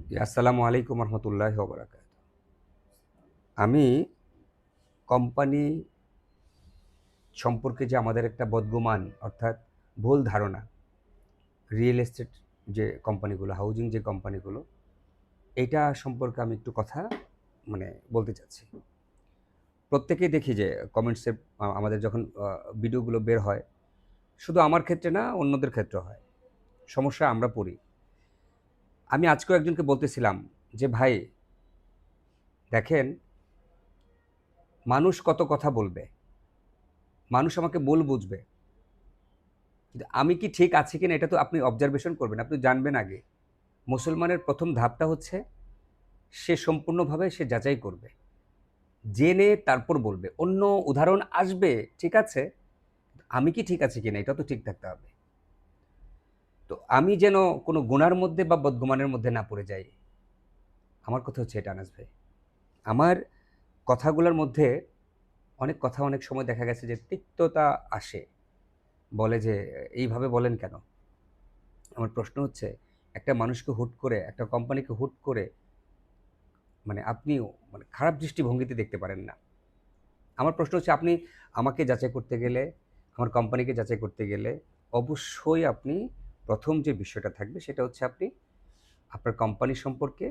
আসসালামু আলাইকুম রহমতুল্লাহি ওয়া বারাকাতুহু। আমি কোম্পানি সম্পর্কে যে আমাদের একটা বদগুমান অর্থাৎ ভুল ধারণা, রিয়েল এস্টেট যে কোম্পানিগুলো, হাউজিং যে কোম্পানিগুলো, এইটা সম্পর্কে আমি একটু কথা বলতে চাচ্ছি। প্রত্যেকেই দেখি যে কমেন্টসে আমাদের যখন ভিডিওগুলো বের হয়, শুধু আমার ক্ষেত্রে না, অন্যদের ক্ষেত্রে হয়। সমস্যা আমরা পড়ি। আমি আজকেও একজনকে বলতেছিলাম যে, ভাই দেখেন, মানুষ কত কথা বলবে, মানুষ আমাকে ভুল বুঝবে, কিন্তু আমি কি ঠিক আছি কিনা এটা তো আপনি অবজারভেশন করবেন, আপনি জানবেন আগে। মুসলমানের প্রথম ধাপটা হচ্ছে সে সম্পূর্ণভাবে সে যাচাই করবে, জেনে তারপর বলবে। অন্য উদাহরণ আসবে, ঠিক আছে, আমি কি ঠিক আছি কিনা এটা তো ঠিক থাকতে হবে। তো আমি যেন কোনো গুনার মধ্যে বা বদগুমানের মধ্যে না পড়ে যাই, আমার কথা হচ্ছে এটা আনাস ভাই। আমার কথাগুলোর মধ্যে অনেক কথা অনেক সময় দেখা গেছে যে তিক্ততা আসে, বলে যে এইভাবে বলেন কেন। আমার প্রশ্ন হচ্ছে, একটা মানুষকে হুট করে, একটা কোম্পানিকে হুট করে আপনিও খারাপ দৃষ্টিভঙ্গিতে দেখতে পারেন না। আমার প্রশ্ন হচ্ছে, আপনি আমাকে যাচাই করতে গেলে, আমার কোম্পানিকে যাচাই করতে গেলে অবশ্যই আপনি প্রথম যে বিষয়টা থাকবে সেটা হচ্ছে আপনি আপনার কোম্পানি সম্পর্কে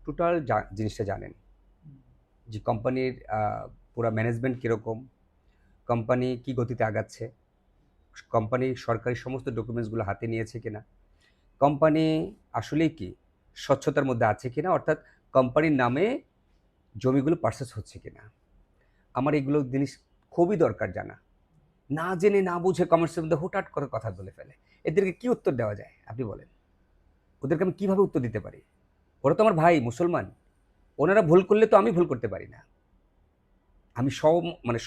টোটাল জিনিসটা জানেন, যে কোম্পানির পুরা ম্যানেজমেন্ট কীরকম, কোম্পানি কী গতিতে আগাচ্ছে, কোম্পানি সরকারি সমস্ত ডকুমেন্টসগুলো হাতে নিয়েছে কিনা, কোম্পানি আসলেই কি স্বচ্ছতার মধ্যে আছে কিনা, অর্থাৎ কোম্পানির নামে জমিগুলো পারচেস হচ্ছে কিনা। আমার এগুলো জিনিস খুবই দরকার জানা। না জেনে না বুঝে কমার্সের মধ্যে হুটহাট করে কথা বলে ফেলে। এদেরকে কি উত্তর দেওয়া যায় আপনি বলেন? ওদেরকে আমি কিভাবে উত্তর দিতে পারি? ওরা তো আমার ভাই, মুসলমান। ওনারা ভুল করলে তো আমি ভুল করতে পারি না। আমি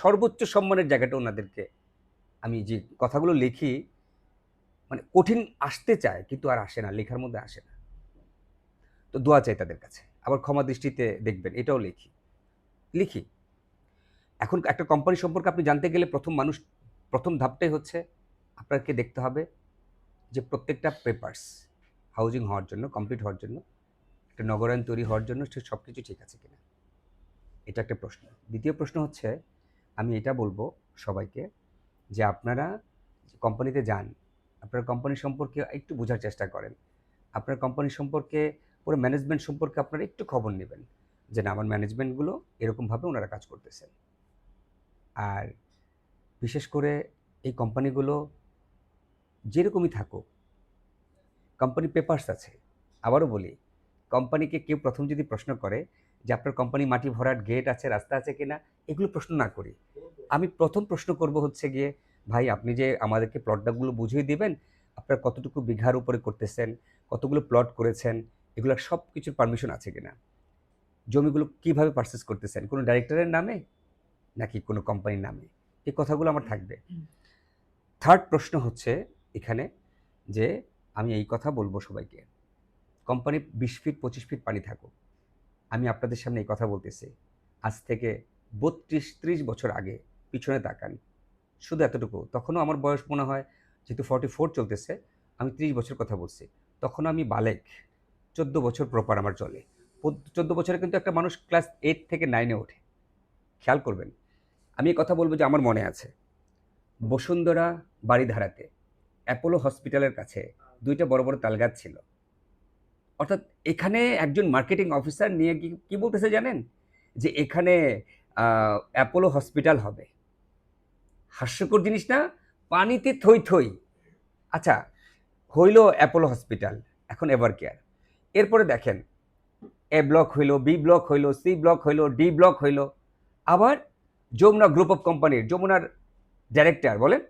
সর্বোচ্চ সম্মানের জায়গাটা ওনাদেরকে, আমি যে কথাগুলো লিখি, কঠিন আসতে চায় কিন্তু আর আসে না, লেখার মধ্যে আসে না। তো দোয়া চাই তাদের কাছে। আবার ক্ষমা দৃষ্টিতে দেখবেন, এটাও লিখি। এখন একটা কোম্পানি সম্পর্কে আপনি জানতে গেলে প্রথম ধাপটাই হচ্ছে আপনাকে দেখতে হবে যে প্রত্যেকটা পেপারস হাউজিং হওয়ার জন্য, কমপ্লিট হওয়ার জন্য, একটা নগরায়ণ তৈরি হওয়ার জন্য সে সব কিছু ঠিক আছে কিনা, এটা একটা প্রশ্ন। দ্বিতীয় প্রশ্ন হচ্ছে, আমি এটা বলবো সবাইকে, যে আপনারা কোম্পানিতে যান, আপনার কোম্পানি সম্পর্কে একটু বোঝার চেষ্টা করেন। আপনার কোম্পানি সম্পর্কে, পুরো ম্যানেজমেন্ট সম্পর্কে আপনারা একটু খবর নেবেন, যে না, আমার ম্যানেজমেন্টগুলো এরকমভাবে ওনারা কাজ করতেছেন। আর বিশেষ করে এই কোম্পানিগুলো যেরকমই থাকুক, কোম্পানি পেপারস আছে। আবারও বলি, কোম্পানিকে কেউ প্রথম যদি প্রশ্ন করে যে আপনার কোম্পানি মাটি ভরাট গেট আছে, রাস্তা আছে কিনা, এগুলো প্রশ্ন না করি, আমি প্রথম প্রশ্ন করব হচ্ছে গিয়ে, ভাই আপনি যে আমাদেরকে প্লটগুলো বুঝিয়ে দিবেন, আপনার কতটুকু বিঘার উপরে করতেছেন, কতগুলো প্লট করেছেন, এগুলো সব কিছুর পারমিশন আছে কিনা, জমিগুলো কিভাবে পারচেস করতেছেন, কোনো ডাইরেক্টরের নামে নাকি কোনো কোম্পানির নামে, এই কথাগুলো আমার থাকবে। থার্ড প্রশ্ন হচ্ছে এখানে, যে আমি এই কথা বলবো সবাইকে, কোম্পানি 20 ফিট 25 ফিট পানি থাকুক, আমি আপনাদের সামনে এই কথা বলতেছি, আজ থেকে 32-30 বছর আগে পিছনে তাকান, শুধু এতটুকু। তখনও আমার বয়স মনে হয়, যেহেতু 44 চলতেছে, আমি 30 বছর কথা বলছি, তখন আমি বালেক, 14 বছর প্রপার আমার চলে। 14 বছরে কিন্তু একটা মানুষ ক্লাস 8 থেকে 9-এ ওঠে। খেয়াল করবেন, আমি এই কথা বলবো যে আমার মনে আছে, বসুন্ধরা বাড়িধারাতে অ্যাপোলো হসপিটালের কাছে 2টা বড় বড় তালগাছ ছিল। অর্থাৎ এখানে একজন মার্কেটিং অফিসার নিয়ে কি বলতেছে জানেন, যে এখানে অ্যাপোলো হসপিটাল হবে। হাস্যকর জিনিস না? পানিতে থই থই। আচ্ছা, হইল অ্যাপোলো হসপিটাল, এখন এভার কেয়ার। এরপরে দেখেন, এ ব্লক হইল, বি ব্লক হইল, সি ব্লক হইল, ডি ব্লক হইল। আবার যমুনা গ্রুপ অফ কোম্পানির, যমুনার ডাইরেক্টর বলেন,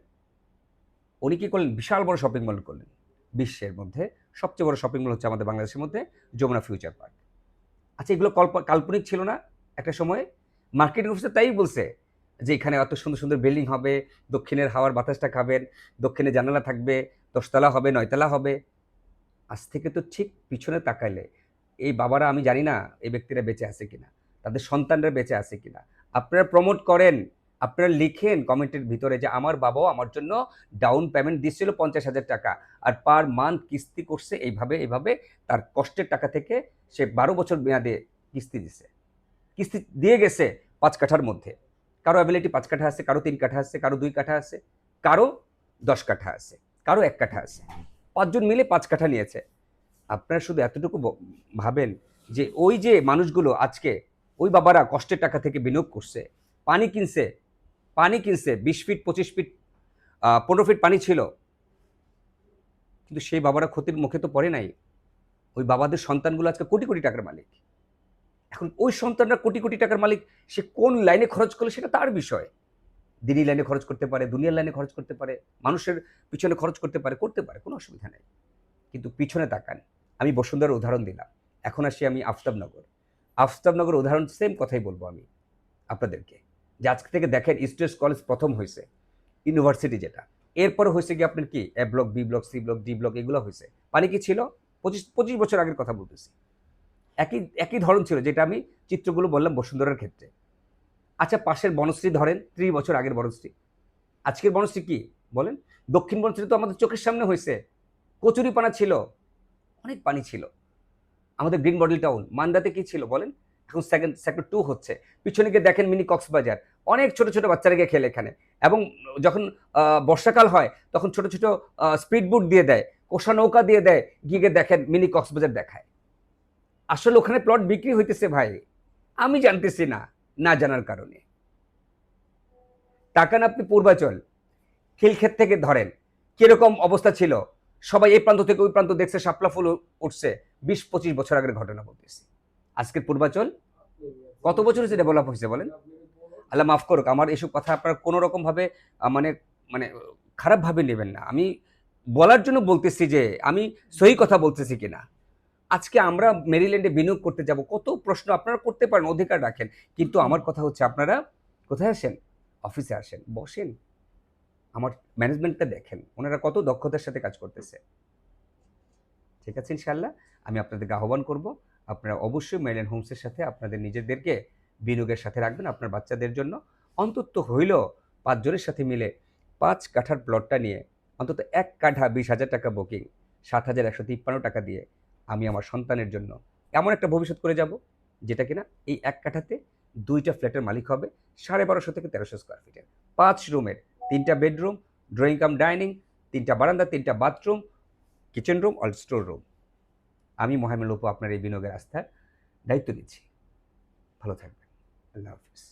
উনি কি করলেন, বিশাল বড় শপিং মল করলেন। বিশ্বের মধ্যে সবচেয়ে বড় শপিং মল হচ্ছে আমাদের বাংলাদেশের মধ্যে যমুনা ফিউচার পার্ক। আচ্ছা, এগুলো কাল্পনিক ছিল না একটা সময়ে? মার্কেটিং অফিসার তাই বলছে যে এখানে এত সুন্দর সুন্দর বিল্ডিং হবে, দক্ষিণের হাওয়ার বাতাসটা খাবেন, দক্ষিণে জানালা থাকবে, 10 তলা হবে, 9 তলা হবে। আজ থেকে তো ঠিক পিছনে তাকাইলে এই বাবারা, আমি জানি না এই ব্যক্তিরা বেঁচে আছে কিনা, তাদের সন্তানরা বেঁচে আছে কিনা। আপনারা প্রমোট করেন, আপনারা লিখেন কমেন্টের ভিতরে যে আমার বাবাও আমার জন্য ডাউন পেমেন্ট দিচ্ছিল 50,000 টাকা, আর পার মান্থ কিস্তি করছে এইভাবে এইভাবে, তার কষ্টের টাকা থেকে সে 12 বছর মেয়াদে কিস্তি দিছে, কিস্তি দিয়ে গেছে 5 কাঠার মধ্যে। কারো অ্যাবিলিটি 5 কাঠা আছে, কারো 3 কাঠা আছে, কারো 2 কাঠা আছে, কারো 10 কাঠা আছে, কারো 1 কাঠা আছে, 5জন মিলে 5 কাঠা নিয়েছে। আপনারা শুধু এতটুকু ভাবেন যে ওই যে মানুষগুলো আজকে ওই বাবারা কষ্টের টাকা থেকে বিনিয়োগ করছে, পানি কিনছে, 20 ফিট 25 ফিট 15 ফিট পানি ছিল, কিন্তু সেই বাবারা ক্ষতির মুখে তো পড়ে নাই। ওই বাবাদের সন্তানগুলো আজকে কোটি কোটি টাকার মালিক। এখন ওই সন্তানরা কোটি কোটি টাকার মালিক, সে কোন লাইনে খরচ করলে সেটা তার বিষয়। দিনী লাইনে খরচ করতে পারে, দুনিয়ার লাইনে খরচ করতে পারে, মানুষের পিছনে খরচ করতে পারে, কোনো অসুবিধা নেই। কিন্তু পিছনে তাকান। আমি বসুন্ধরার উদাহরণ দিলাম, এখন আসি আমি আফতাবনগর উদাহরণ, সেম কথাই বলবো আমি আপনাদেরকে, যে আজকে থেকে দেখেন স্টুডেন্টস কলেজ প্রথম হয়েছে, ইউনিভার্সিটি যেটা, এরপরে হয়েছে কি আপনার কি A block, B block, C block, D block, এগুলো হয়েছে। পানি কি ছিল? 25 বছর আগের কথা বলতেছি। একই ধরন ছিল, যেটা আমি চিত্রগুলো বললাম বসুন্ধরার ক্ষেত্রে। আচ্ছা, পাশের বনশ্রী ধরেন, 30 বছর আগের বনশ্রী, আজকের বনশ্রী কি বলেন? দক্ষিণ বনশ্রী তো আমাদের চোখের সামনে হয়েছে, কচুরিপানা ছিল, অনেক পানি ছিল। আমাদের গ্রিন মডেল টাউন মান্দাতে কি ছিল বলেন? এখন সেক্টর 2 হচ্ছে। পিছনে গিয়ে দেখেন মিনি কক্সবাজার, অনেক ছোট ছোট বাচ্চারা গিয়ে খেলে এখানে। এবং যখন বর্ষাকাল হয় তখন ছোট ছোট স্পিড বোট দিয়ে দেয়, কোষা নৌকা দিয়ে দেয়, গিয়ে দেখেন মিনি কক্সবাজার দেখায়। আসলে ওখানে প্লট বিক্রি হইতেছে ভাই, আমি জানতেছি না, না জানার কারণে। তাকান আপনি পূর্বাচল, খিলক্ষেত থেকে ধরেন, কিরকম অবস্থা ছিল, সবাই এই প্রান্ত থেকে ওই প্রান্ত দেখছে, শাপলা ফুল উঠছে, 20-25 বছর আগের ঘটনা বলতেছি। আজকের পূর্বাচল কত বছর হয়েছে ডেভেলপ হয়েছে বলেন? আল্লাহ মাফ করুক, আমার এসব কথা আপনারা কোনো রকম ভাবে মানে মানে খারাপ ভাবে নেবেন না। আমি বলার জন্য বলতেছি যে আমি সহি কথা বলতেছি কিনা। আজকে আমরা মেরিল্যান্ডে বিনিয়োগ করতে যাব, কত প্রশ্ন আপনারা করতে পারেন, অধিকার রাখেন, কিন্তু আমার কথা হচ্ছে আপনারা কোথায় আসেন? অফিসে আসেন, বসেন, আমার ম্যানেজমেন্টটা দেখেন, ওনারা কত দক্ষতার সাথে কাজ করতেছে। ঠিক আছে, ইনশাল্লাহ আমি আপনাদেরকে আহ্বান করব, আপনারা অবশ্যই মেরিল্যান্ড হোমসের সাথে আপনাদের নিজেদেরকে বিনিয়োগের সাথে রাখবেন। আপনার বাচ্চাদের জন্য অন্তত হইলেও 5 জনের সাথে মিলে 5 কাঠার প্লটটা নিয়ে অন্তত 1 কাঠা 20,000 টাকা বুকিং, 7,153 টাকা দিয়ে আমি আমার সন্তানের জন্য এমন একটা ভবিষ্যৎ করে যাব, যেটা কিনা এই 1 কাঠাতে 2টা ফ্ল্যাটের মালিক হবে, 1250 থেকে 1300 স্কোয়ার ফিটের, 5 রুমের, 3টা বেডরুম, ড্রয়িং কাম ডাইনিং, 3টা বারান্দা, 3টা bathroom, kitchen room, all store room. আমি মোহাম্মদ লুপু আপনার এই বিনিয়োগের আস্থার দায়িত্ব নিচ্ছি। ভালো থাকবেন। আল্লাহ হাফিজ।